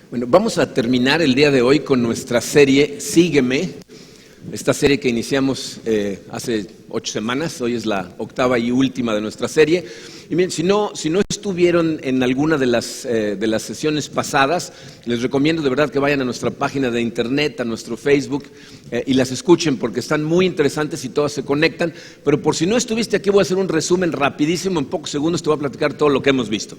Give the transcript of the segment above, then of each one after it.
Bueno, vamos a terminar el día de hoy con nuestra serie Sígueme, esta serie que iniciamos hace 8 semanas, hoy es la 8ª y última de nuestra serie. Y miren, si no estuvieron en alguna de las sesiones pasadas, les recomiendo de verdad que vayan a nuestra página de internet, a nuestro Facebook y las escuchen porque están muy interesantes y todas se conectan. Pero por si no estuviste aquí voy a hacer un resumen rapidísimo, en pocos segundos te voy a platicar todo lo que hemos visto.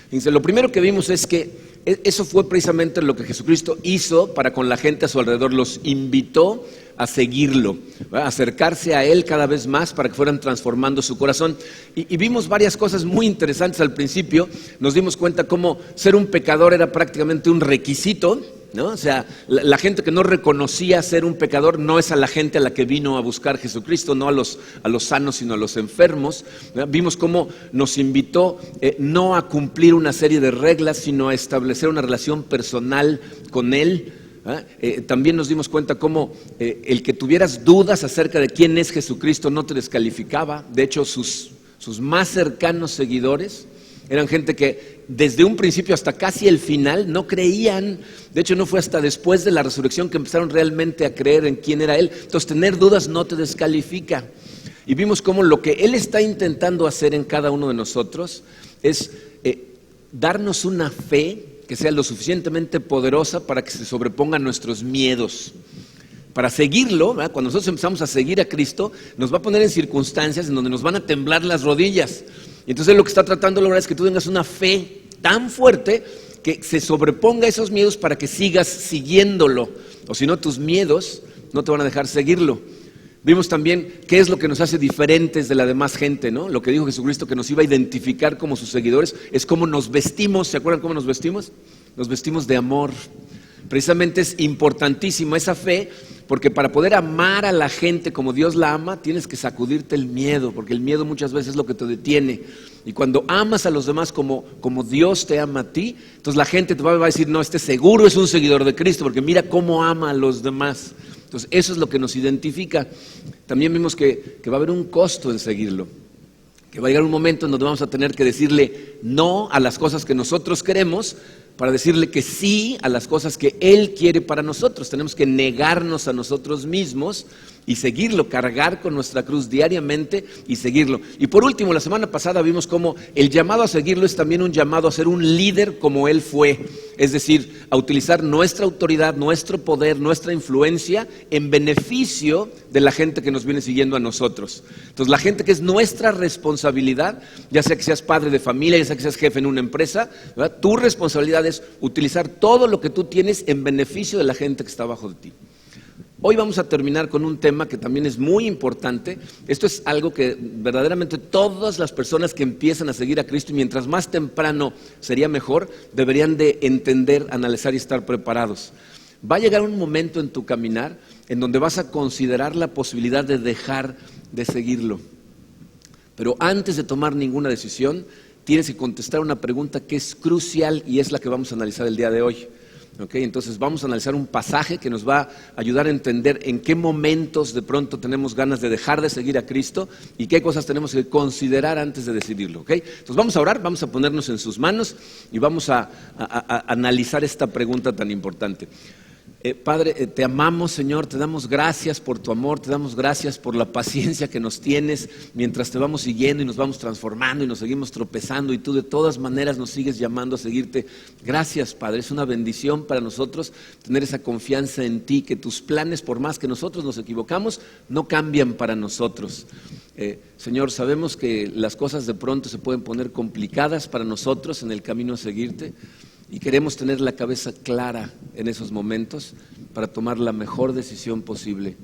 Fíjense, lo primero que vimos es que eso fue precisamente lo que Jesucristo hizo para con la gente a su alrededor, los invitó a seguirlo, a acercarse a Él cada vez más para que fueran transformando su corazón. Y vimos varias cosas muy interesantes al principio. Nos dimos cuenta cómo ser un pecador era prácticamente un requisito, ¿no? O sea, la gente que no reconocía ser un pecador no es a la gente a la que vino a buscar Jesucristo, no a los sanos, sino a los enfermos. Vimos cómo nos invitó no a cumplir una serie de reglas, sino a establecer una relación personal con Él. También nos dimos cuenta cómo el que tuvieras dudas acerca de quién es Jesucristo no te descalificaba. De hecho, sus más cercanos seguidores eran gente que desde un principio hasta casi el final no creían. De hecho, no fue hasta después de la resurrección que empezaron realmente a creer en quién era Él. Entonces, tener dudas no te descalifica. Y vimos cómo lo que Él está intentando hacer en cada uno de nosotros es darnos una fe que sea lo suficientemente poderosa para que se sobrepongan nuestros miedos. Para seguirlo, ¿verdad? Cuando nosotros empezamos a seguir a Cristo, nos va a poner en circunstancias en donde nos van a temblar las rodillas. Y entonces lo que está tratando de lograr es que tú tengas una fe tan fuerte que se sobreponga a esos miedos para que sigas siguiéndolo. O si no, tus miedos no te van a dejar seguirlo. Vimos también qué es lo que nos hace diferentes de la demás gente, ¿no? Lo que dijo Jesucristo que nos iba a identificar como sus seguidores es cómo nos vestimos. ¿Se acuerdan cómo nos vestimos? Nos vestimos de amor. Precisamente es importantísima esa fe, porque para poder amar a la gente como Dios la ama, tienes que sacudirte el miedo, porque el miedo muchas veces es lo que te detiene. Y cuando amas a los demás como Dios te ama a ti, entonces la gente te va a decir, no, este seguro es un seguidor de Cristo, porque mira cómo ama a los demás. Entonces eso es lo que nos identifica. También vimos que va a haber un costo en seguirlo, que va a llegar un momento en donde vamos a tener que decirle no a las cosas que nosotros queremos para decirle que sí a las cosas que Él quiere para nosotros. Tenemos que negarnos a nosotros mismos y seguirlo, cargar con nuestra cruz diariamente y seguirlo. Y por último, la semana pasada vimos cómo el llamado a seguirlo es también un llamado a ser un líder como Él fue. Es decir, a utilizar nuestra autoridad, nuestro poder, nuestra influencia en beneficio de la gente que nos viene siguiendo a nosotros. Entonces, la gente que es nuestra responsabilidad, ya sea que seas padre de familia, ya sea que seas jefe en una empresa, ¿verdad? Tu responsabilidad es utilizar todo lo que tú tienes en beneficio de la gente que está abajo de ti. Hoy vamos a terminar con un tema que también es muy importante. Esto es algo que verdaderamente todas las personas que empiezan a seguir a Cristo, y mientras más temprano sería mejor, deberían de entender, analizar y estar preparados. Va a llegar un momento en tu caminar en donde vas a considerar la posibilidad de dejar de seguirlo. Pero antes de tomar ninguna decisión, tienes que contestar una pregunta que es crucial y es la que vamos a analizar el día de hoy. Okay, entonces vamos a analizar un pasaje que nos va a ayudar a entender en qué momentos de pronto tenemos ganas de dejar de seguir a Cristo y qué cosas tenemos que considerar antes de decidirlo. Okay? Entonces vamos a orar, vamos a ponernos en sus manos y vamos a analizar esta pregunta tan importante. Padre, te amamos, Señor, te damos gracias por tu amor, te damos gracias por la paciencia que nos tienes mientras te vamos siguiendo y nos vamos transformando y nos seguimos tropezando y tú de todas maneras nos sigues llamando a seguirte. Gracias, Padre, es una bendición para nosotros tener esa confianza en ti, que tus planes, por más que nosotros nos equivocamos, no cambian para nosotros. Señor, sabemos que las cosas de pronto se pueden poner complicadas para nosotros en el camino a seguirte. Y queremos tener la cabeza clara en esos momentos para tomar la mejor decisión posible.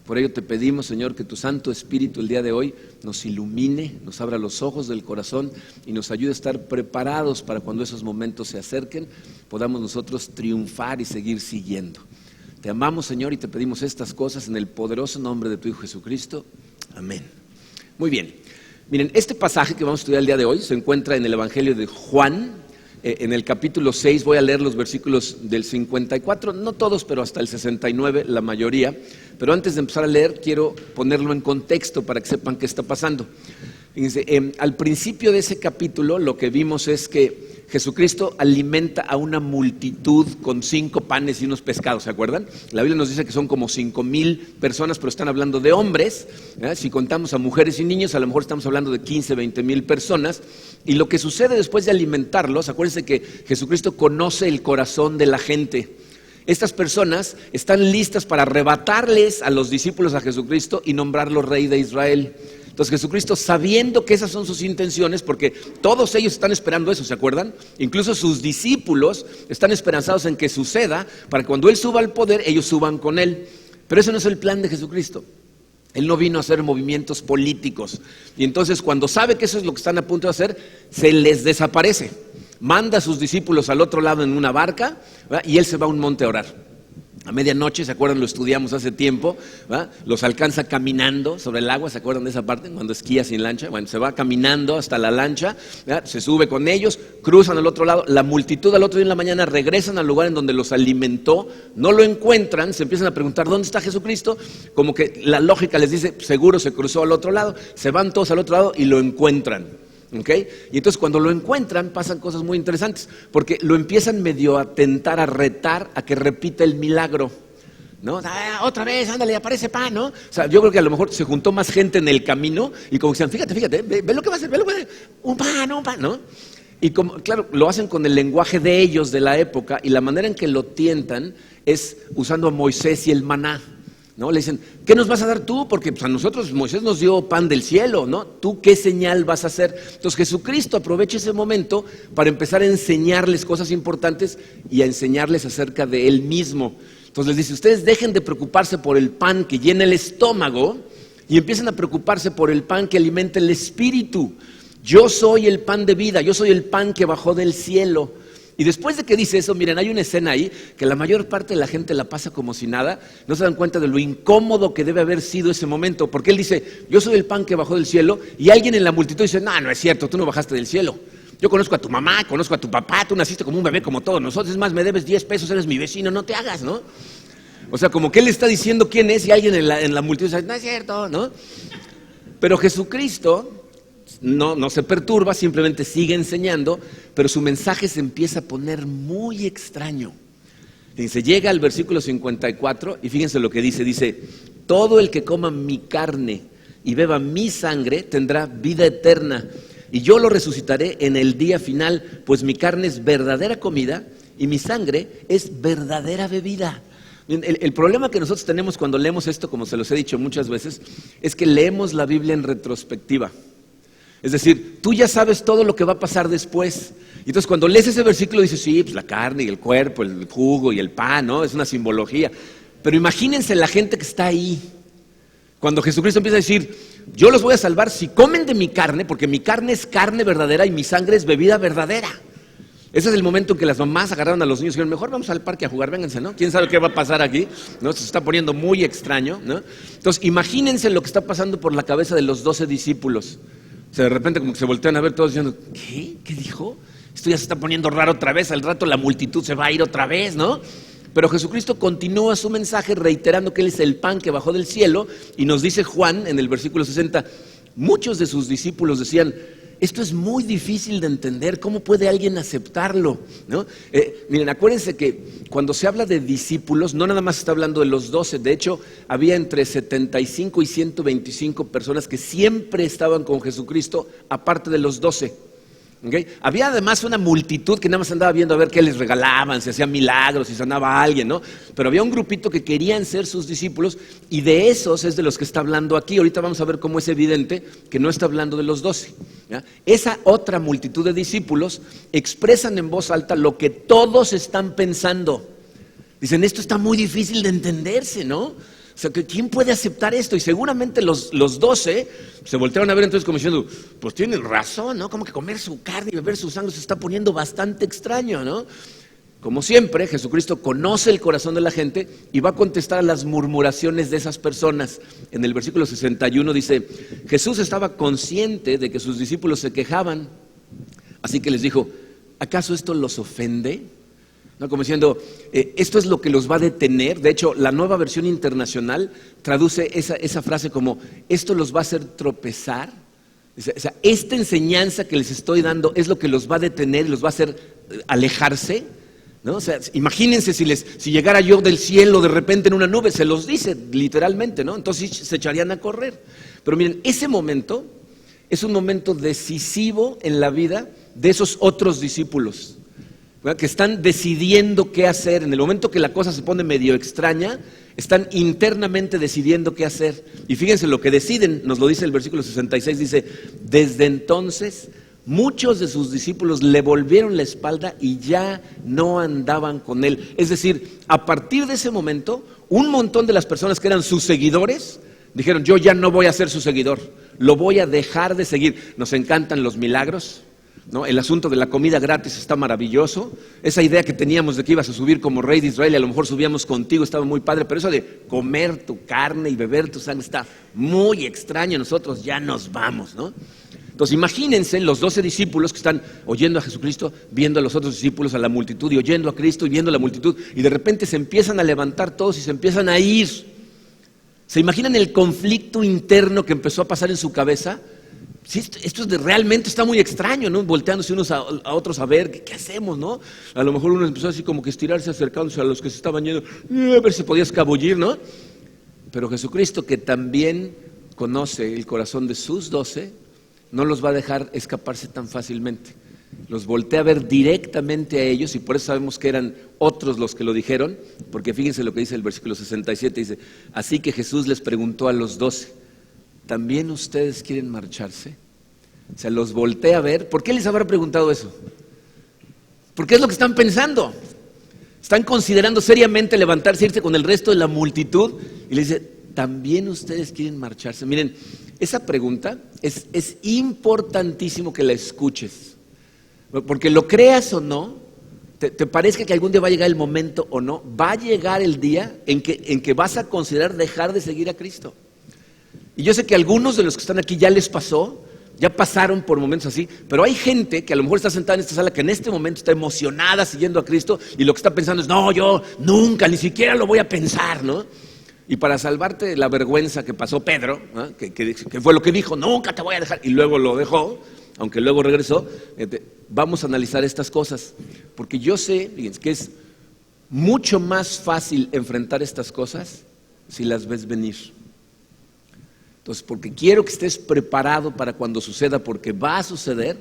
Por ello te pedimos, Señor, que tu Santo Espíritu el día de hoy nos ilumine, nos abra los ojos del corazón y nos ayude a estar preparados para cuando esos momentos se acerquen, podamos nosotros triunfar y seguir siguiendo. Te amamos, Señor, y te pedimos estas cosas en el poderoso nombre de tu Hijo Jesucristo. Amén. Muy bien. Miren, este pasaje que vamos a estudiar el día de hoy se encuentra en el Evangelio de Juan. En el capítulo 6 voy a leer los versículos del 54, no todos, pero hasta el 69, la mayoría. Pero antes de empezar a leer, quiero ponerlo en contexto para que sepan qué está pasando. Fíjense, al principio de ese capítulo lo que vimos es que Jesucristo alimenta a una multitud con 5 panes y unos pescados, ¿se acuerdan? La Biblia nos dice que son como 5,000 personas, pero están hablando de hombres. Si contamos a mujeres y niños, a lo mejor estamos hablando de 15, 20,000 personas. Y lo que sucede después de alimentarlos, acuérdense que Jesucristo conoce el corazón de la gente. Estas personas están listas para arrebatarles a los discípulos a Jesucristo y nombrarlo Rey de Israel. Entonces Jesucristo, sabiendo que esas son sus intenciones, porque todos ellos están esperando eso, ¿se acuerdan? Incluso sus discípulos están esperanzados en que suceda, para que cuando Él suba al poder, ellos suban con Él. Pero ese no es el plan de Jesucristo. Él no vino a hacer movimientos políticos. Y entonces cuando sabe que eso es lo que están a punto de hacer, se les desaparece. Manda a sus discípulos al otro lado en una barca, ¿verdad? Y Él se va a un monte a orar. A medianoche, ¿se acuerdan? Lo estudiamos hace tiempo, ¿verdad? Los alcanza caminando sobre el agua, ¿se acuerdan de esa parte? Cuando esquía sin lancha. Bueno, se va caminando hasta la lancha, ¿verdad? Se sube con ellos, cruzan al otro lado. La multitud al otro día en la mañana regresan al lugar en donde los alimentó, no lo encuentran, se empiezan a preguntar ¿dónde está Jesucristo? Como que la lógica les dice, seguro se cruzó al otro lado. Se van todos al otro lado y lo encuentran. ¿Okay? Y entonces cuando lo encuentran pasan cosas muy interesantes, porque lo empiezan medio a tentar, a retar a que repita el milagro, ¿no? Otra vez, ándale, aparece pan, ¿no? O sea, yo creo que a lo mejor se juntó más gente en el camino y como que decían, fíjate, ve lo que va a hacer, ve lo que va a hacer, un pan, ¿no? Y como, claro, lo hacen con el lenguaje de ellos de la época, y la manera en que lo tientan es usando a Moisés y el maná. ¿No? Le dicen, ¿qué nos vas a dar tú? Porque pues, a nosotros Moisés nos dio pan del cielo, ¿no? ¿Tú qué señal vas a hacer? Entonces Jesucristo aprovecha ese momento para empezar a enseñarles cosas importantes y a enseñarles acerca de Él mismo. Entonces les dice, ustedes dejen de preocuparse por el pan que llena el estómago y empiecen a preocuparse por el pan que alimenta el espíritu. Yo soy el pan de vida, yo soy el pan que bajó del cielo. Y después de que dice eso, miren, hay una escena ahí que la mayor parte de la gente la pasa como si nada, no se dan cuenta de lo incómodo que debe haber sido ese momento, porque Él dice, yo soy el pan que bajó del cielo, y alguien en la multitud dice, no es cierto, tú no bajaste del cielo. Yo conozco a tu mamá, conozco a tu papá, tú naciste como un bebé como todos nosotros, es más, me debes 10 pesos, eres mi vecino, no te hagas, ¿no? O sea, como que Él está diciendo quién es, y alguien en la multitud dice, no es cierto, ¿no? Pero Jesucristo no se perturba, simplemente sigue enseñando, pero su mensaje se empieza a poner muy extraño. Dice, llega al versículo 54 y fíjense lo que dice, todo el que coma mi carne y beba mi sangre tendrá vida eterna, y yo lo resucitaré en el día final, pues mi carne es verdadera comida y mi sangre es verdadera bebida. El problema que nosotros tenemos cuando leemos esto, como se los he dicho muchas veces, es que leemos la Biblia en retrospectiva. Es decir, tú ya sabes todo lo que va a pasar después. Y entonces cuando lees ese versículo dices, sí, pues la carne y el cuerpo, el jugo y el pan, ¿no? Es una simbología. Pero imagínense la gente que está ahí. Cuando Jesucristo empieza a decir, yo los voy a salvar si comen de mi carne, porque mi carne es carne verdadera y mi sangre es bebida verdadera. Ese es el momento en que las mamás agarraron a los niños y dijeron, mejor vamos al parque a jugar, vénganse, ¿no? ¿Quién sabe qué va a pasar aquí? ¿No? Se está poniendo muy extraño, ¿no? Entonces imagínense lo que está pasando por la cabeza de los 12 discípulos. O sea, de repente como que se voltean a ver todos diciendo, ¿qué? ¿Qué dijo? Esto ya se está poniendo raro otra vez, al rato la multitud se va a ir otra vez, ¿no? Pero Jesucristo continúa su mensaje reiterando que Él es el pan que bajó del cielo, y nos dice Juan en el versículo 60, muchos de sus discípulos decían, esto es muy difícil de entender, ¿cómo puede alguien aceptarlo? ¿No? Miren, acuérdense que cuando se habla de discípulos, no nada más se está hablando de los 12, de hecho, había entre 75 y 125 personas que siempre estaban con Jesucristo, aparte de los 12. ¿Okay? Había además una multitud que nada más andaba viendo a ver qué les regalaban, si hacían milagros, si sanaba a alguien, ¿no? Pero había un grupito que querían ser sus discípulos, y de esos es de los que está hablando aquí. Ahorita vamos a ver cómo es evidente que no está hablando de los 12. ¿Ya? Esa otra multitud de discípulos expresan en voz alta lo que todos están pensando. Dicen, esto está muy difícil de entenderse, ¿no? O sea, ¿quién puede aceptar esto? Y seguramente los 12 se voltearon a ver entonces como diciendo, pues tienen razón, ¿no? Como que comer su carne y beber su sangre se está poniendo bastante extraño, ¿no? Como siempre, Jesucristo conoce el corazón de la gente y va a contestar a las murmuraciones de esas personas. En el versículo 61 dice, Jesús estaba consciente de que sus discípulos se quejaban, así que les dijo, ¿acaso esto los ofende? ¿No? Como diciendo, esto es lo que los va a detener. De hecho, la Nueva Versión Internacional traduce esa frase como, esto los va a hacer tropezar. O sea, esta enseñanza que les estoy dando es lo que los va a detener y los va a hacer alejarse, ¿no? O sea, imagínense si llegara yo del cielo de repente en una nube, se los dice literalmente, ¿no? Entonces se echarían a correr. Pero miren, ese momento es un momento decisivo en la vida de esos otros discípulos, ¿verdad? Que están decidiendo qué hacer. En el momento que la cosa se pone medio extraña, están internamente decidiendo qué hacer. Y fíjense lo que deciden, nos lo dice el versículo 66, dice: desde entonces muchos de sus discípulos le volvieron la espalda y ya no andaban con él. Es decir, a partir de ese momento, un montón de las personas que eran sus seguidores dijeron: yo ya no voy a ser su seguidor, lo voy a dejar de seguir. Nos encantan los milagros, ¿no? El asunto de la comida gratis está maravilloso. Esa idea que teníamos de que ibas a subir como rey de Israel y a lo mejor subíamos contigo estaba muy padre, pero eso de comer tu carne y beber tu sangre está muy extraño. Nosotros ya nos vamos, ¿no? Entonces imagínense los 12 discípulos que están oyendo a Jesucristo, viendo a los otros discípulos, a la multitud, y oyendo a Cristo y viendo a la multitud, y de repente se empiezan a levantar todos y se empiezan a ir. ¿Se imaginan el conflicto interno que empezó a pasar en su cabeza? Sí, esto realmente está muy extraño, ¿no? Volteándose unos a otros a ver, ¿qué hacemos, no? A lo mejor uno empezó así como que estirarse, acercándose a los que se estaban yendo, a ver si podía escabullir, ¿no? Pero Jesucristo, que también conoce el corazón de sus 12, no los va a dejar escaparse tan fácilmente. Los voltea a ver directamente a ellos, y por eso sabemos que eran otros los que lo dijeron, porque fíjense lo que dice el versículo 67, dice: así que Jesús les preguntó a los 12, ¿también ustedes quieren marcharse? O sea, los voltea a ver. ¿Por qué les habrá preguntado eso? Porque es lo que están pensando. Están considerando seriamente levantarse e irse con el resto de la multitud, y le dice: ¿también ustedes quieren marcharse? Miren, esa pregunta es importantísimo que la escuches, porque lo creas o no, te parezca que algún día va a llegar el momento o no, va a llegar el día en que vas a considerar dejar de seguir a Cristo. Y yo sé que a algunos de los que están aquí ya les pasó, ya pasaron por momentos así, pero hay gente que a lo mejor está sentada en esta sala que en este momento está emocionada siguiendo a Cristo, y lo que está pensando es: no, yo nunca, ni siquiera lo voy a pensar, ¿no? Y para salvarte la vergüenza que pasó Pedro, ¿no? que fue lo que dijo: nunca te voy a dejar, y luego lo dejó, aunque luego regresó, vamos a analizar estas cosas, porque yo sé, fíjense, que es mucho más fácil enfrentar estas cosas si las ves venir. Entonces, porque quiero que estés preparado para cuando suceda, porque va a suceder,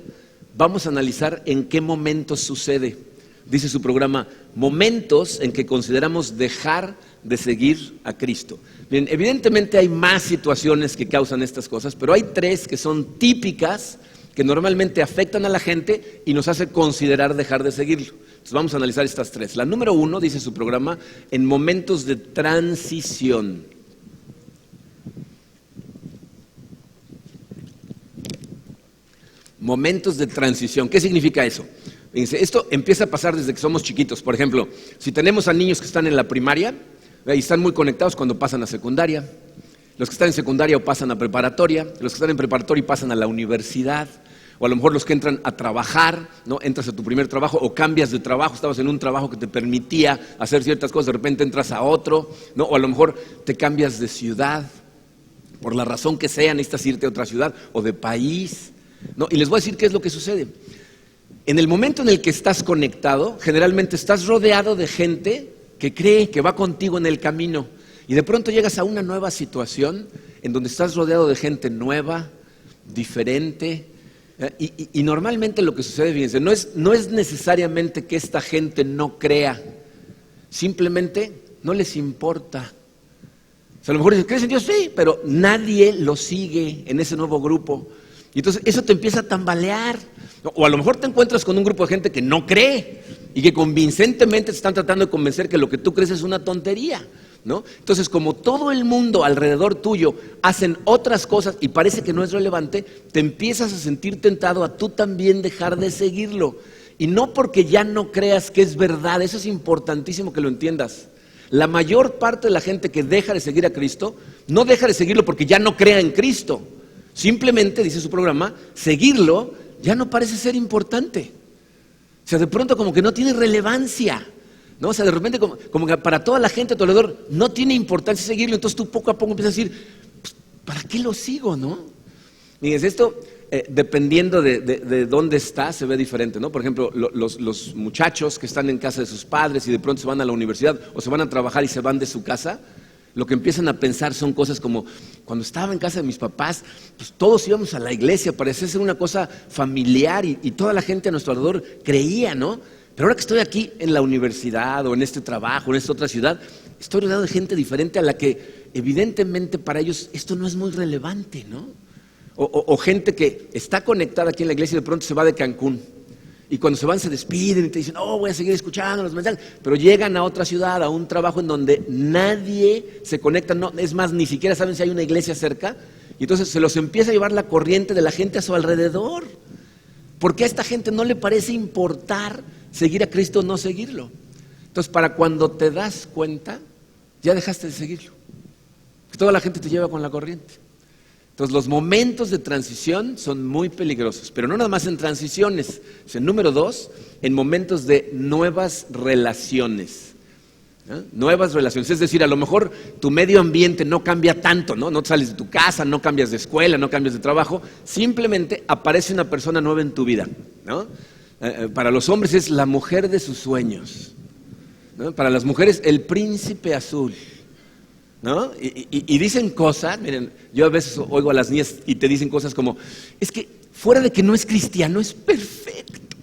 vamos a analizar en qué momentos sucede. Dice su programa: momentos en que consideramos dejar de seguir a Cristo. Bien, evidentemente hay más situaciones que causan estas cosas, pero hay 3 que son típicas, que normalmente afectan a la gente y nos hace considerar dejar de seguirlo. Entonces vamos a analizar estas 3. La número 1, dice su programa, en momentos de transición. Momentos de transición. ¿Qué significa eso? Fíjense, esto empieza a pasar desde que somos chiquitos. Por ejemplo, si tenemos a niños que están en la primaria y están muy conectados cuando pasan a secundaria, los que están en secundaria o pasan a preparatoria, los que están en preparatoria y pasan a la universidad, o a lo mejor los que entran a trabajar, ¿no? Entras a tu primer trabajo o cambias de trabajo, estabas en un trabajo que te permitía hacer ciertas cosas, de repente entras a otro, ¿no? O a lo mejor te cambias de ciudad, por la razón que sea, necesitas irte a otra ciudad o de país, ¿no? Y les voy a decir qué es lo que sucede. En el momento en el que estás conectado, generalmente estás rodeado de gente que cree que va contigo en el camino, y de pronto llegas a una nueva situación en donde estás rodeado de gente nueva, diferente, y normalmente lo que sucede, fíjense, no es necesariamente que esta gente no crea, simplemente no les importa. O sea, a lo mejor dicen: ¿crees en Dios? Sí, pero nadie lo sigue en ese nuevo grupo. Y entonces eso te empieza a tambalear. O a lo mejor te encuentras con un grupo de gente que no cree y que convincentemente te están tratando de convencer que lo que tú crees es una tontería, ¿no? Entonces, como todo el mundo alrededor tuyo hacen otras cosas y parece que no es relevante, te empiezas a sentir tentado a tú también dejar de seguirlo. Y no porque ya no creas que es verdad, eso es importantísimo que lo entiendas. La mayor parte de la gente que deja de seguir a Cristo, no deja de seguirlo porque ya no crea en Cristo. Simplemente, dice su programa, seguirlo ya no parece ser importante. O sea, de pronto como que no tiene relevancia, ¿no? O sea, de repente como que para toda la gente a tu alrededor no tiene importancia seguirlo. Entonces tú poco a poco empiezas a decir: pues, ¿para qué lo sigo, no? Miren, esto dependiendo de dónde está, se ve diferente, ¿no? Por ejemplo, los muchachos que están en casa de sus padres y de pronto se van a la universidad o se van a trabajar y se van de su casa, lo que empiezan a pensar son cosas como, cuando estaba en casa de mis papás, pues todos íbamos a la iglesia, parecía ser una cosa familiar y toda la gente a nuestro alrededor creía, ¿no? Pero ahora que estoy aquí en la universidad o en este trabajo, en esta otra ciudad, estoy rodeado de gente diferente a la que evidentemente para ellos esto no es muy relevante, ¿no? O gente que está conectada aquí en la iglesia y de pronto se va de Cancún. Y cuando se van se despiden y te dicen, oh, voy a seguir escuchando los mensajes. Pero llegan a otra ciudad, a un trabajo en donde nadie se conecta, no, es más, ni siquiera saben si hay una iglesia cerca. Y entonces se los empieza a llevar la corriente de la gente a su alrededor. Porque a esta gente no le parece importar seguir a Cristo o no seguirlo. Entonces, para cuando te das cuenta, ya dejaste de seguirlo. Toda la gente te lleva con la corriente. Entonces, los momentos de transición son muy peligrosos, pero no nada más en transiciones. Número 2, en momentos de nuevas relaciones. ¿No? Nuevas relaciones, es decir, a lo mejor tu medio ambiente no cambia tanto, ¿no? No sales de tu casa, no cambias de escuela, no cambias de trabajo, simplemente aparece una persona nueva en tu vida, ¿no? Para los hombres es la mujer de sus sueños, ¿no? Para las mujeres, el príncipe azul, ¿no? Y dicen cosas, miren, yo a veces oigo a las niñas y te dicen cosas como, es que fuera de que no es cristiano, es perfecto,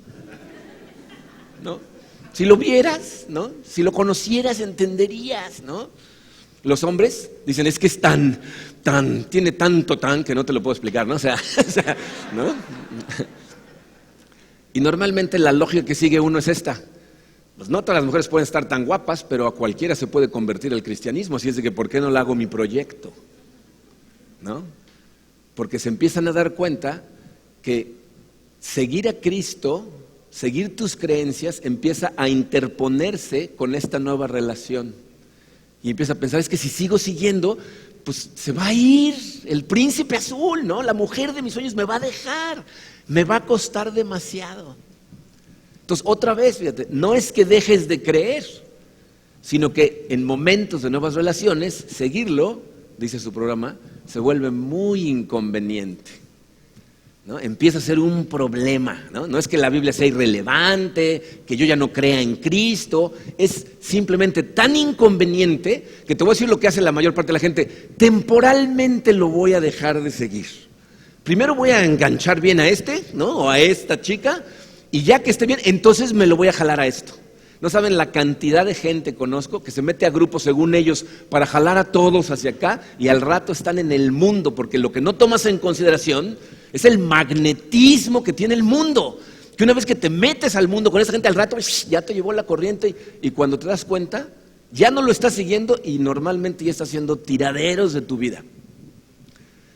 ¿no? Si lo vieras, ¿no? Si lo conocieras, entenderías, ¿no? Los hombres dicen, es que es tiene tanto que no te lo puedo explicar, ¿no? O sea, ¿no? Y normalmente la lógica que sigue uno es esta. Pues no todas las mujeres pueden estar tan guapas, pero a cualquiera se puede convertir el cristianismo, así es de que ¿por qué no le hago mi proyecto? ¿No? Porque se empiezan a dar cuenta que seguir a Cristo, seguir tus creencias, empieza a interponerse con esta nueva relación. Y empieza a pensar, es que si sigo siguiendo, pues se va a ir el príncipe azul, ¿no? La mujer de mis sueños me va a dejar, me va a costar demasiado. Entonces, otra vez, fíjate, no es que dejes de creer, sino que en momentos de nuevas relaciones, seguirlo, dice su programa, se vuelve muy inconveniente, ¿no? Empieza a ser un problema, ¿no? No es que la Biblia sea irrelevante, que yo ya no crea en Cristo, es simplemente tan inconveniente que te voy a decir lo que hace la mayor parte de la gente, temporalmente lo voy a dejar de seguir. Primero voy a enganchar bien a ¿no? O a esta chica, y ya que esté bien, entonces me lo voy a jalar a esto. No saben la cantidad de gente conozco que se mete a grupos según ellos para jalar a todos hacia acá y al rato están en el mundo, porque lo que no tomas en consideración es el magnetismo que tiene el mundo. Que una vez que te metes al mundo con esa gente, al rato ya te llevó la corriente y cuando te das cuenta, ya no lo estás siguiendo y normalmente ya estás haciendo tiraderos de tu vida.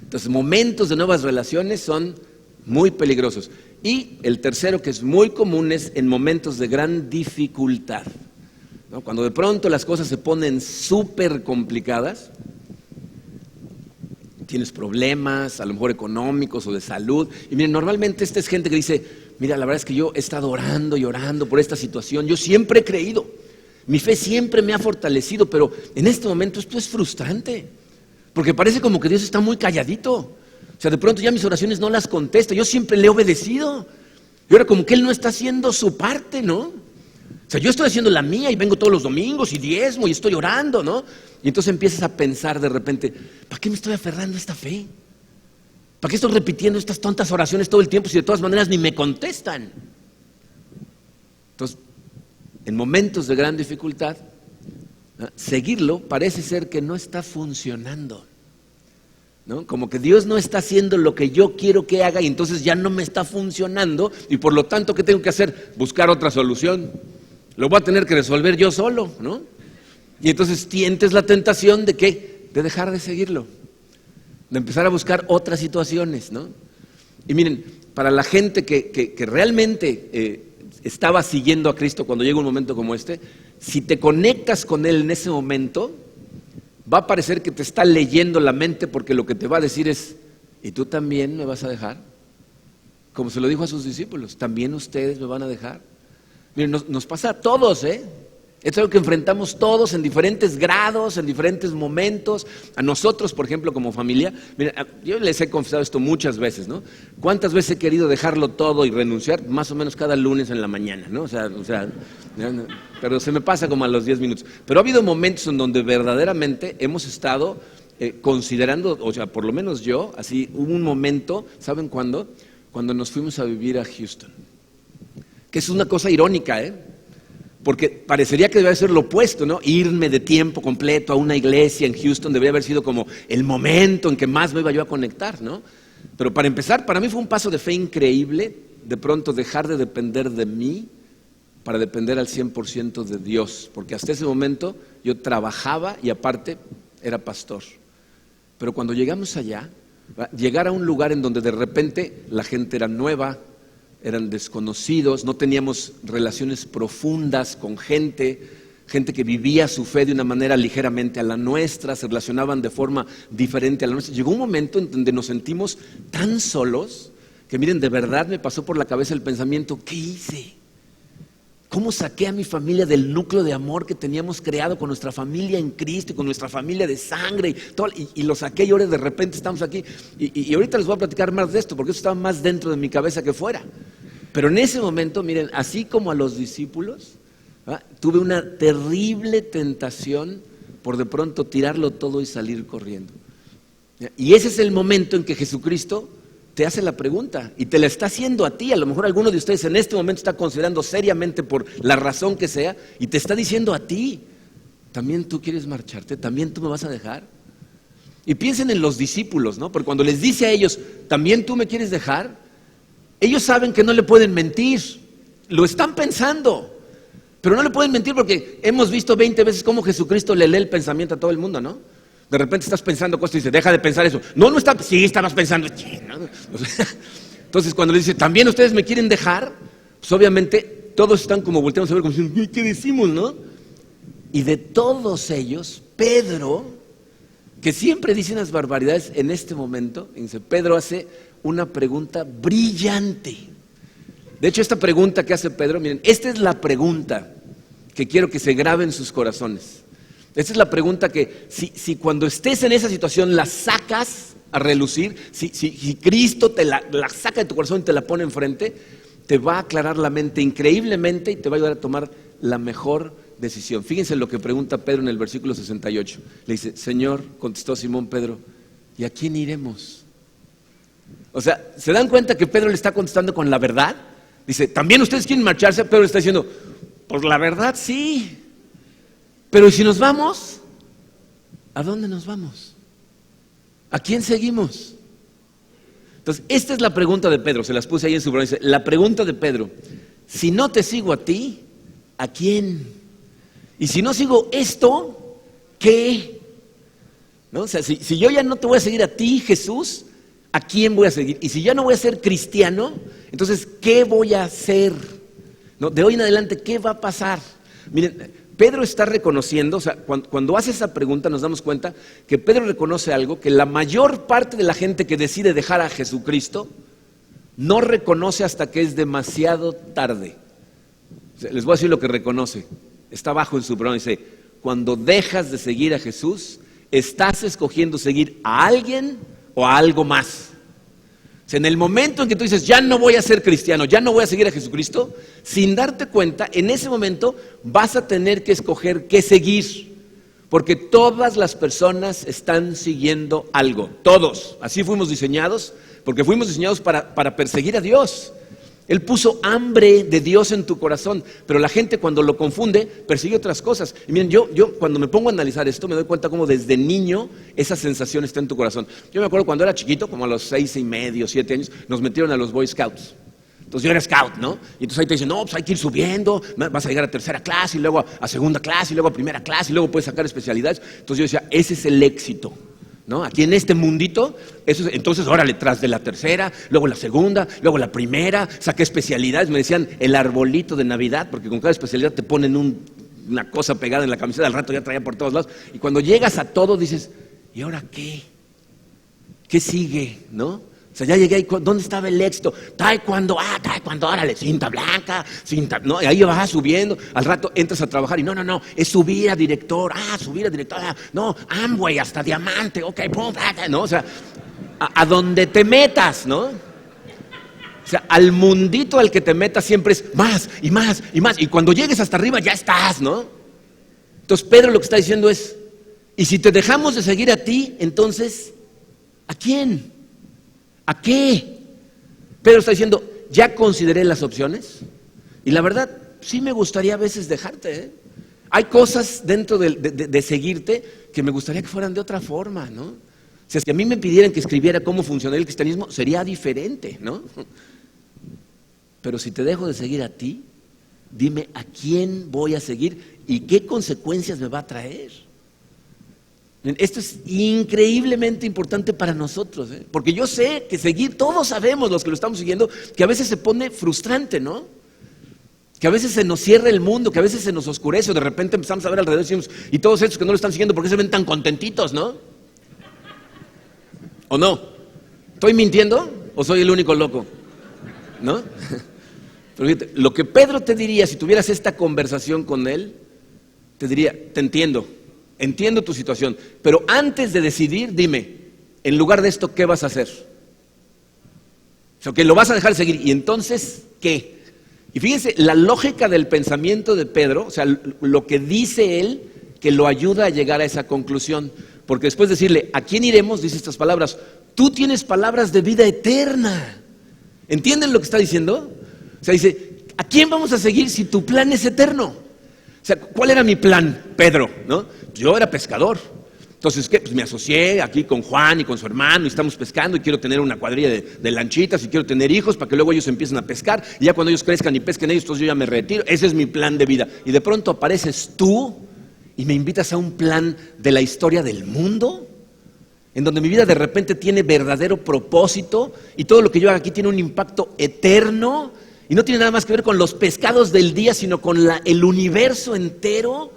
Entonces, momentos de nuevas relaciones son muy peligrosos. Y el tercero, que es muy común, es en momentos de gran dificultad, ¿no? Cuando de pronto las cosas se ponen súper complicadas, tienes problemas, a lo mejor económicos o de salud. Y miren, normalmente esta es gente que dice, mira, la verdad es que yo he estado orando y orando por esta situación, yo siempre he creído, mi fe siempre me ha fortalecido, pero en este momento esto es frustrante, porque parece como que Dios está muy calladito. O sea, de pronto ya mis oraciones no las contesta, yo siempre le he obedecido. Y ahora como que Él no está haciendo su parte, ¿no? O sea, yo estoy haciendo la mía y vengo todos los domingos y diezmo y estoy orando, ¿no? Y entonces empiezas a pensar de repente, ¿para qué me estoy aferrando a esta fe? ¿Para qué estoy repitiendo estas tontas oraciones todo el tiempo si de todas maneras ni me contestan? Entonces, en momentos de gran dificultad, seguirlo parece ser que no está funcionando, ¿no? Como que Dios no está haciendo lo que yo quiero que haga y entonces ya no me está funcionando y por lo tanto, ¿qué tengo que hacer? Buscar otra solución. Lo voy a tener que resolver yo solo, ¿no? Y entonces sientes la tentación de ¿qué? De dejar de seguirlo, de empezar a buscar otras situaciones, ¿no? Y miren, para la gente que realmente estaba siguiendo a Cristo cuando llega un momento como este, si te conectas con Él en ese momento, va a parecer que te está leyendo la mente porque lo que te va a decir es, ¿y tú también me vas a dejar? Como se lo dijo a sus discípulos, ¿también ustedes me van a dejar? Miren, nos pasa a todos, Es algo que enfrentamos todos en diferentes grados, en diferentes momentos. A nosotros, por ejemplo, como familia, mira, yo les he confesado esto muchas veces, ¿no? ¿Cuántas veces he querido dejarlo todo y renunciar? Más o menos cada lunes en la mañana, ¿no? Pero se me pasa como a los 10 minutos. Pero ha habido momentos en donde verdaderamente hemos estado considerando, o sea, por lo menos yo, así, hubo un momento, ¿saben cuándo? Cuando nos fuimos a vivir a Houston. Que es una cosa irónica, porque parecería que debe ser lo opuesto, ¿no? Irme de tiempo completo a una iglesia en Houston debería haber sido como el momento en que más me iba yo a conectar, ¿no? Pero para empezar, para mí fue un paso de fe increíble, de pronto dejar de depender de mí para depender al 100% de Dios, porque hasta ese momento yo trabajaba y aparte era pastor. Pero cuando llegamos allá, llegar a un lugar en donde de repente la gente era nueva, eran desconocidos, no teníamos relaciones profundas con gente que vivía su fe de una manera ligeramente a la nuestra, se relacionaban de forma diferente a la nuestra. Llegó un momento en donde nos sentimos tan solos que miren, de verdad me pasó por la cabeza el pensamiento, ¿qué hice? ¿Cómo saqué a mi familia del núcleo de amor que teníamos creado con nuestra familia en Cristo y con nuestra familia de sangre? Y lo saqué y ahora de repente estamos aquí. Y ahorita les voy a platicar más de esto, porque eso estaba más dentro de mi cabeza que fuera. Pero en ese momento, miren, así como a los discípulos, tuve una terrible tentación por de pronto tirarlo todo y salir corriendo. Y ese es el momento en que Jesucristo te hace la pregunta y te la está haciendo a ti. A lo mejor alguno de ustedes en este momento está considerando seriamente por la razón que sea y te está diciendo a ti, ¿también tú quieres marcharte? ¿También tú me vas a dejar? Y piensen en los discípulos, ¿no? Porque cuando les dice a ellos, ¿también tú me quieres dejar? Ellos saben que no le pueden mentir, lo están pensando, pero no le pueden mentir porque hemos visto 20 veces cómo Jesucristo le lee el pensamiento a todo el mundo, ¿no? De repente estás pensando cosas y dice, deja de pensar eso. No está, sí, estabas pensando. Entonces cuando le dice, ¿también ustedes me quieren dejar? Pues obviamente todos están como volteando a ver como diciendo, ¿qué decimos, no? Y de todos ellos, Pedro, que siempre dice unas barbaridades en este momento, dice, Pedro hace una pregunta brillante. De hecho, esta pregunta que hace Pedro, miren, esta es la pregunta que quiero que se grabe en sus corazones. Esta es la pregunta que si cuando estés en esa situación la sacas a relucir, si Cristo te la saca de tu corazón y te la pone enfrente, te va a aclarar la mente increíblemente y te va a ayudar a tomar la mejor decisión. Fíjense lo que pregunta Pedro en el versículo 68. Le dice, Señor, contestó Simón Pedro, ¿y a quién iremos? O sea, ¿se dan cuenta que Pedro le está contestando con la verdad? Dice, ¿también ustedes quieren marcharse? Pedro le está diciendo, pues la verdad sí. Pero ¿y si nos vamos? ¿A dónde nos vamos? ¿A quién seguimos? Entonces, esta es la pregunta de Pedro, se las puse ahí en su programa. Dice, la pregunta de Pedro, si no te sigo a ti, ¿a quién? Y si no sigo esto, ¿qué? ¿No? O sea, si yo ya no te voy a seguir a ti, Jesús, ¿a quién voy a seguir? Y si ya no voy a ser cristiano, entonces, ¿qué voy a hacer? ¿No? De hoy en adelante, ¿qué va a pasar? Miren, Pedro está reconociendo, o sea, cuando hace esa pregunta nos damos cuenta que Pedro reconoce algo que la mayor parte de la gente que decide dejar a Jesucristo no reconoce hasta que es demasiado tarde. O sea, les voy a decir lo que reconoce. Está abajo en su programa, dice, cuando dejas de seguir a Jesús, estás escogiendo seguir a alguien o a algo más. O sea, en el momento en que tú dices, ya no voy a ser cristiano, ya no voy a seguir a Jesucristo, sin darte cuenta, en ese momento vas a tener que escoger qué seguir. Porque todas las personas están siguiendo algo, todos. Así fuimos diseñados, porque fuimos diseñados para perseguir a Dios. Él puso hambre de Dios en tu corazón, pero la gente cuando lo confunde persigue otras cosas. Y miren, yo cuando me pongo a analizar esto me doy cuenta cómo desde niño esa sensación está en tu corazón. Yo me acuerdo cuando era chiquito, como a los 6 y medio, 7 años, nos metieron a los Boy Scouts. Entonces yo era scout, ¿no? Y entonces ahí te dicen, no, pues hay que ir subiendo, vas a llegar a tercera clase, y luego a segunda clase, y luego a primera clase, y luego puedes sacar especialidades. Entonces yo decía, ese es el éxito, ¿no? Aquí en este mundito, eso es, entonces órale, tras de la tercera, luego la segunda, luego la primera, saqué especialidades, me decían el arbolito de Navidad, porque con cada especialidad te ponen una cosa pegada en la camiseta, al rato ya traía por todos lados, y cuando llegas a todo dices, ¿y ahora qué? ¿Qué sigue? ¿No? O sea, ya llegué ahí, ¿dónde estaba el éxito? Taekwondo, órale, cinta blanca, no, y ahí vas subiendo, al rato entras a trabajar y no, es subir a director, no, Amway hasta diamante, ok, pum, no, o sea, a donde te metas, ¿no? O sea, al mundito al que te metas siempre es más y más y más, y cuando llegues hasta arriba ya estás, ¿no? Entonces Pedro lo que está diciendo es, y si te dejamos de seguir a ti, entonces, ¿a quién? ¿A qué? Pedro está diciendo, ya consideré las opciones y la verdad, sí me gustaría a veces dejarte, ¿eh? Hay cosas dentro de seguirte que me gustaría que fueran de otra forma, ¿no? O sea, si a mí me pidieran que escribiera cómo funcionaría el cristianismo, sería diferente, ¿no? Pero si te dejo de seguir a ti, dime a quién voy a seguir y qué consecuencias me va a traer. Esto es increíblemente importante para nosotros, ¿eh? Porque yo sé que seguir, todos sabemos los que lo estamos siguiendo, que a veces se pone frustrante, ¿no? Que a veces se nos cierra el mundo, que a veces se nos oscurece, o de repente empezamos a ver alrededor y decimos, y todos estos que no lo están siguiendo, ¿por qué se ven tan contentitos, no? ¿O no? ¿Estoy mintiendo o soy el único loco? ¿No? Pero fíjate, lo que Pedro te diría si tuvieras esta conversación con él, te diría, te entiendo tu situación, pero antes de decidir, dime, en lugar de esto, ¿qué vas a hacer? O sea, que lo vas a dejar seguir, y entonces, ¿qué? Y fíjense, la lógica del pensamiento de Pedro, o sea, lo que dice él, que lo ayuda a llegar a esa conclusión, porque después de decirle, ¿a quién iremos? Dice estas palabras, tú tienes palabras de vida eterna. ¿Entienden lo que está diciendo? O sea, dice, ¿a quién vamos a seguir si tu plan es eterno? O sea, ¿cuál era mi plan, Pedro? ¿No? Yo era pescador. Entonces, ¿qué? Pues me asocié aquí con Juan y con su hermano y estamos pescando y quiero tener una cuadrilla de lanchitas y quiero tener hijos para que luego ellos empiecen a pescar y ya cuando ellos crezcan y pesquen ellos, entonces yo ya me retiro. Ese es mi plan de vida. Y de pronto apareces tú y me invitas a un plan de la historia del mundo, en donde mi vida de repente tiene verdadero propósito y todo lo que yo hago aquí tiene un impacto eterno y no tiene nada más que ver con los pescados del día, sino con el universo entero. O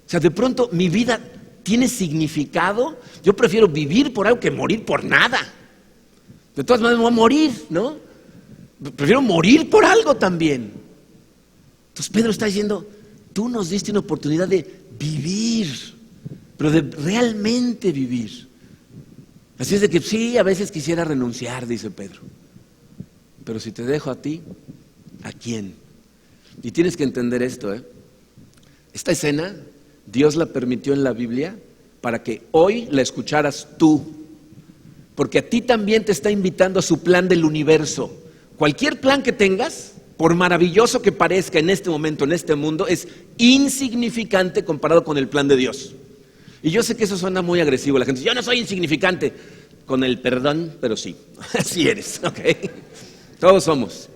sea, de pronto mi vida tiene significado. Yo prefiero vivir por algo que morir por nada. De todas maneras me voy a morir, ¿no? Prefiero morir por algo también. Entonces Pedro está diciendo, tú nos diste una oportunidad de vivir, pero de realmente vivir. Así es de que sí, a veces quisiera renunciar, dice Pedro. Pero si te dejo a ti, ¿a quién? Y tienes que entender esto, ¿eh? Esta escena Dios la permitió en la Biblia para que hoy la escucharas tú, porque a ti también te está invitando a su plan del universo. Cualquier plan que tengas, por maravilloso que parezca en este momento, en este mundo, es insignificante comparado con el plan de Dios. Y yo sé que eso suena muy agresivo, la gente dice, yo no soy insignificante, con el perdón, pero sí, así eres, ¿ok? Todos somos,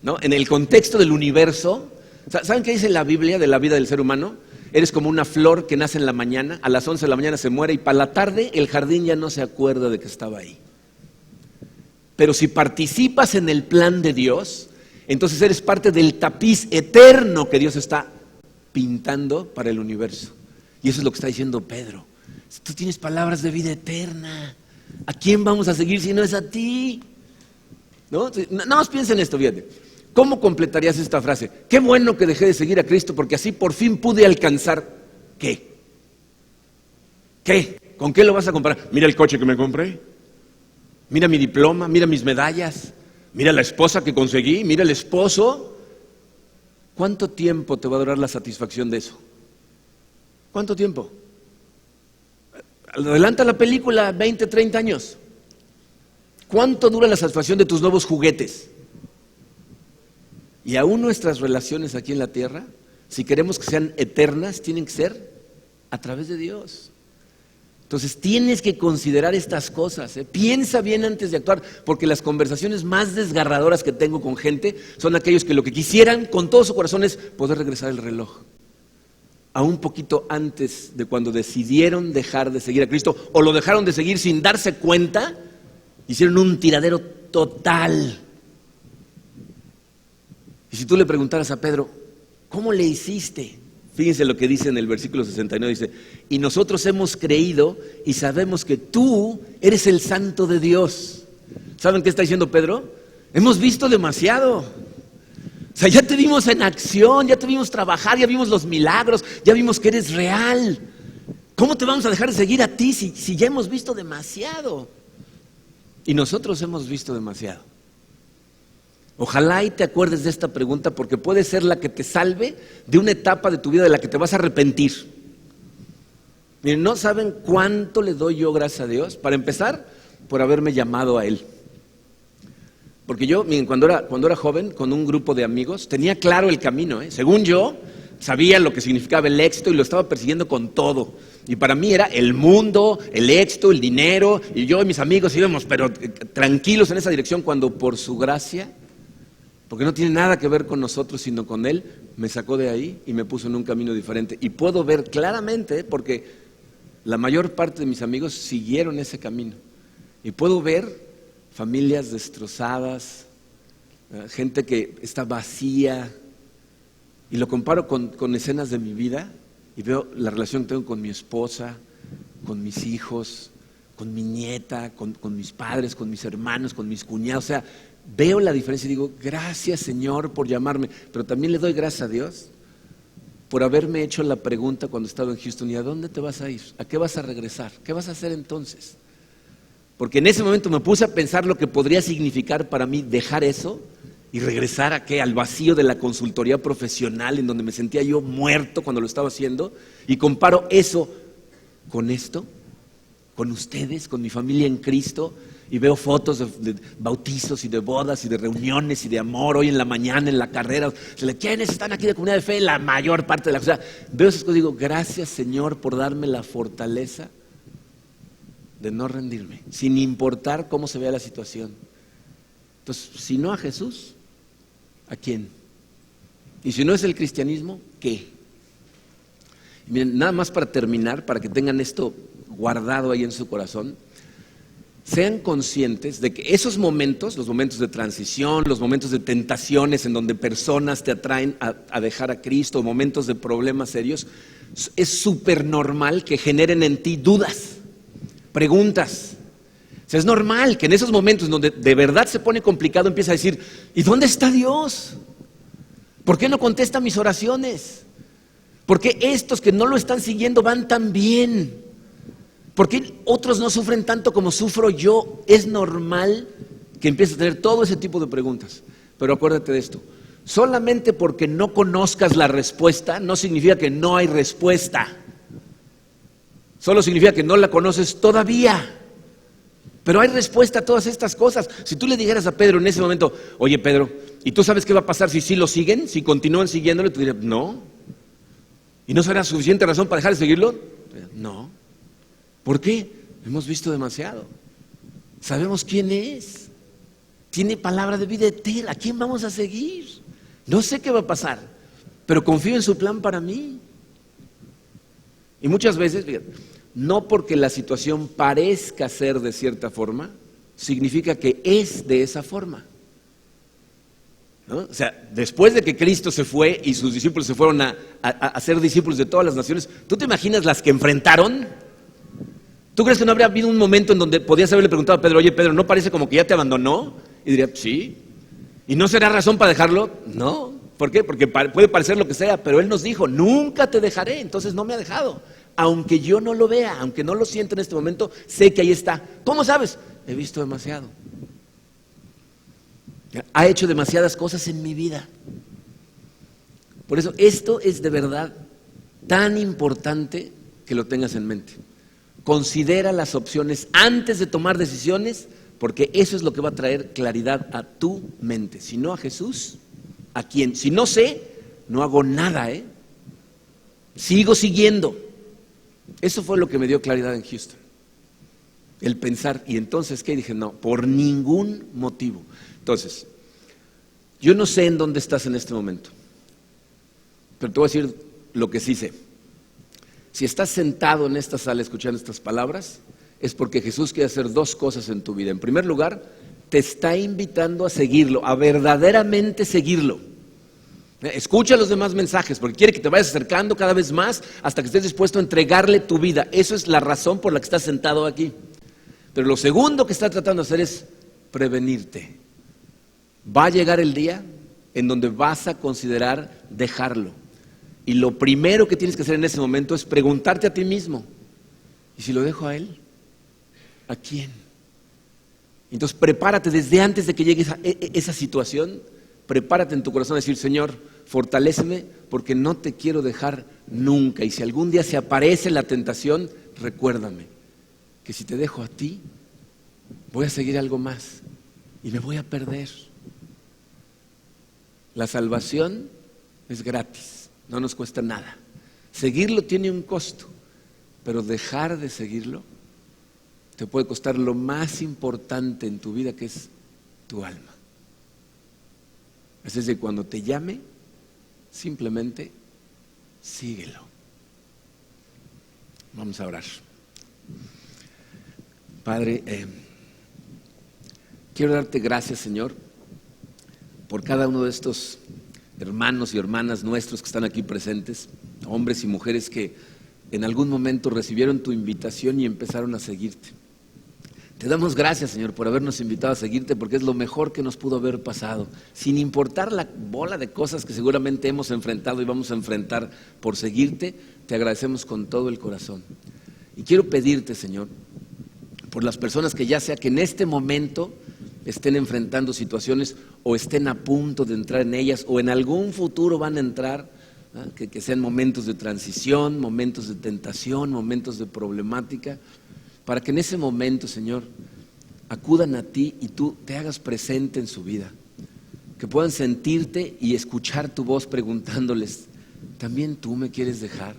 ¿no? En el contexto del universo, ¿saben qué dice la Biblia de la vida del ser humano? Eres como una flor que nace en la mañana, a las 11 de la mañana se muere y para la tarde el jardín ya no se acuerda de que estaba ahí. Pero si participas en el plan de Dios, entonces eres parte del tapiz eterno que Dios está pintando para el universo. Y eso es lo que está diciendo Pedro. Tú tienes palabras de vida eterna. ¿A quién vamos a seguir si no es a ti? ¿No? Nada más piensa en esto, fíjate. ¿Cómo completarías esta frase? Qué bueno que dejé de seguir a Cristo porque así por fin pude alcanzar. ¿Qué? ¿Qué? ¿Con qué lo vas a comparar? Mira el coche que me compré. Mira mi diploma, mira mis medallas. Mira la esposa que conseguí, mira el esposo. ¿Cuánto tiempo te va a durar la satisfacción de eso? ¿Cuánto tiempo? Adelanta la película 20, 30 años. ¿Cuánto dura la satisfacción de tus nuevos juguetes? Y aún nuestras relaciones aquí en la tierra, si queremos que sean eternas, tienen que ser a través de Dios. Entonces tienes que considerar estas cosas, ¿eh? Piensa bien antes de actuar, porque las conversaciones más desgarradoras que tengo con gente son aquellos que lo que quisieran con todo su corazón es poder regresar el reloj a un poquito antes de cuando decidieron dejar de seguir a Cristo, o lo dejaron de seguir sin darse cuenta, hicieron un tiradero total. Y si tú le preguntaras a Pedro, ¿cómo le hiciste? Fíjense lo que dice en el versículo 69, dice, y nosotros hemos creído y sabemos que tú eres el Santo de Dios. O ¿Saben qué está diciendo Pedro? Hemos visto demasiado. O sea, ya te vimos en acción, ya te vimos trabajar, ya vimos los milagros, ya vimos que eres real. ¿Cómo te vamos a dejar de seguir a ti si ya hemos visto demasiado? Y nosotros hemos visto demasiado. Ojalá y te acuerdes de esta pregunta, porque puede ser la que te salve de una etapa de tu vida de la que te vas a arrepentir. Miren, no saben cuánto le doy yo gracias a Dios, para empezar, por haberme llamado a Él. Porque yo, miren, cuando era joven, con un grupo de amigos, tenía claro el camino, ¿eh? Según yo, sabía lo que significaba el éxito y lo estaba persiguiendo con todo. Y para mí era el mundo, el éxito, el dinero, y yo y mis amigos íbamos, pero tranquilos en esa dirección, cuando por su gracia, porque no tiene nada que ver con nosotros, sino con Él, me sacó de ahí y me puso en un camino diferente. Y puedo ver claramente, porque la mayor parte de mis amigos siguieron ese camino. Y puedo ver familias destrozadas, gente que está vacía, y lo comparo con escenas de mi vida, y veo la relación que tengo con mi esposa, con mis hijos, con mi nieta, con mis padres, con mis hermanos, con mis cuñados. O sea, veo la diferencia y digo, gracias Señor por llamarme, pero también le doy gracias a Dios por haberme hecho la pregunta cuando estaba en Houston: ¿y a dónde te vas a ir? ¿A qué vas a regresar? ¿Qué vas a hacer entonces? Porque en ese momento me puse a pensar lo que podría significar para mí dejar eso y regresar a ¿qué? Al vacío de la consultoría profesional, en donde me sentía yo muerto cuando lo estaba haciendo, y comparo eso con esto, con ustedes, con mi familia en Cristo, y veo fotos de bautizos y de bodas y de reuniones y de amor hoy en la mañana, en la carrera. ¿Quiénes están aquí de comunidad de fe? La mayor parte de la cosa. Veo esas cosas y digo, gracias Señor por darme la fortaleza de no rendirme, sin importar cómo se vea la situación. Entonces, si no a Jesús, ¿a quién? Y si no es el cristianismo, ¿qué? Y miren, nada más para terminar, para que tengan esto guardado ahí en su corazón, sean conscientes de que esos momentos, los momentos de transición, los momentos de tentaciones en donde personas te atraen a dejar a Cristo, momentos de problemas serios, es súper normal que generen en ti dudas, preguntas. O sea, es normal que en esos momentos donde de verdad se pone complicado empieza a decir, ¿y dónde está Dios? ¿Por qué no contesta mis oraciones? ¿Por qué estos que no lo están siguiendo van tan bien? ¿Por qué otros no sufren tanto como sufro yo? Es normal que empieces a tener todo ese tipo de preguntas. Pero acuérdate de esto, solamente porque no conozcas la respuesta no significa que no hay respuesta. Solo significa que no la conoces todavía. Pero hay respuesta a todas estas cosas. Si tú le dijeras a Pedro en ese momento, oye Pedro, ¿y tú sabes qué va a pasar si sí lo siguen? Si continúan siguiéndolo, tú dirías, no. ¿Y no será suficiente razón para dejar de seguirlo? No. ¿Por qué? Hemos visto demasiado. Sabemos quién es. Tiene palabra de vida eterna. ¿A quién vamos a seguir? No sé qué va a pasar, pero confío en su plan para mí. Y muchas veces, fíjate, no porque la situación parezca ser de cierta forma, significa que es de esa forma, ¿no? O sea, después de que Cristo se fue y sus discípulos se fueron a ser discípulos de todas las naciones, ¿tú te imaginas las que enfrentaron? ¿Tú crees que no habría habido un momento en donde podías haberle preguntado a Pedro, oye Pedro, ¿no parece como que ya te abandonó? Y diría, sí. ¿Y no será razón para dejarlo? No. ¿Por qué? Porque puede parecer lo que sea, pero Él nos dijo, nunca te dejaré, entonces no me ha dejado. Aunque yo no lo vea, aunque no lo sienta en este momento, sé que ahí está. ¿Cómo sabes? He visto demasiado. Ha hecho demasiadas cosas en mi vida. Por eso esto es de verdad tan importante que lo tengas en mente. Considera las opciones antes de tomar decisiones, porque eso es lo que va a traer claridad a tu mente. Si no a Jesús, ¿a quién? Si no sé, no hago nada, sigo siguiendo. Eso fue lo que me dio claridad en Houston. El pensar, y entonces, ¿qué? Dije, no, por ningún motivo. Entonces, yo no sé en dónde estás en este momento, pero te voy a decir lo que sí sé. Si estás sentado en esta sala escuchando estas palabras, es porque Jesús quiere hacer dos cosas en tu vida. En primer lugar, te está invitando a seguirlo, a verdaderamente seguirlo. Escucha los demás mensajes, porque quiere que te vayas acercando cada vez más hasta que estés dispuesto a entregarle tu vida. Eso es la razón por la que estás sentado aquí. Pero lo segundo que está tratando de hacer es prevenirte. Va a llegar el día en donde vas a considerar dejarlo. Y lo primero que tienes que hacer en ese momento es preguntarte a ti mismo, ¿y si lo dejo a él? ¿A quién? Entonces prepárate desde antes de que llegue esa situación, prepárate en tu corazón a decir, Señor, fortaléceme porque no te quiero dejar nunca. Y si algún día se aparece la tentación, recuérdame que si te dejo a ti, voy a seguir algo más y me voy a perder. La salvación es gratis, no nos cuesta nada. Seguirlo tiene un costo, pero dejar de seguirlo te puede costar lo más importante en tu vida, que es tu alma. Así es de cuando te llame, simplemente síguelo. Vamos a orar. Padre, quiero darte gracias, Señor, por cada uno de estos hermanos y hermanas nuestros que están aquí presentes, hombres y mujeres que en algún momento recibieron tu invitación y empezaron a seguirte. Te damos gracias, Señor, por habernos invitado a seguirte, porque es lo mejor que nos pudo haber pasado, sin importar la bola de cosas que seguramente hemos enfrentado y vamos a enfrentar por seguirte. Te agradecemos con todo el corazón. Y quiero pedirte, Señor, por las personas que ya sea que en este momento estén enfrentando situaciones o estén a punto de entrar en ellas o en algún futuro van a entrar, que sean momentos de transición, momentos de tentación, momentos de problemática, para que en ese momento, Señor, acudan a ti y tú te hagas presente en su vida, que puedan sentirte y escuchar tu voz preguntándoles, ¿también tú me quieres dejar?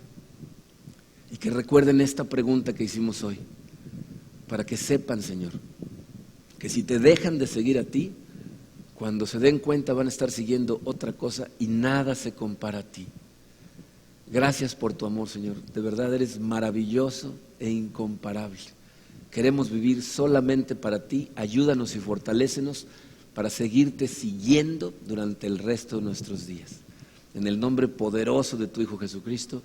Y que recuerden esta pregunta que hicimos hoy, para que sepan, Señor, que si te dejan de seguir a ti, cuando se den cuenta van a estar siguiendo otra cosa y nada se compara a ti. Gracias por tu amor, Señor. De verdad eres maravilloso e incomparable. Queremos vivir solamente para ti. Ayúdanos y fortalécenos para seguirte siguiendo durante el resto de nuestros días. En el nombre poderoso de tu Hijo Jesucristo.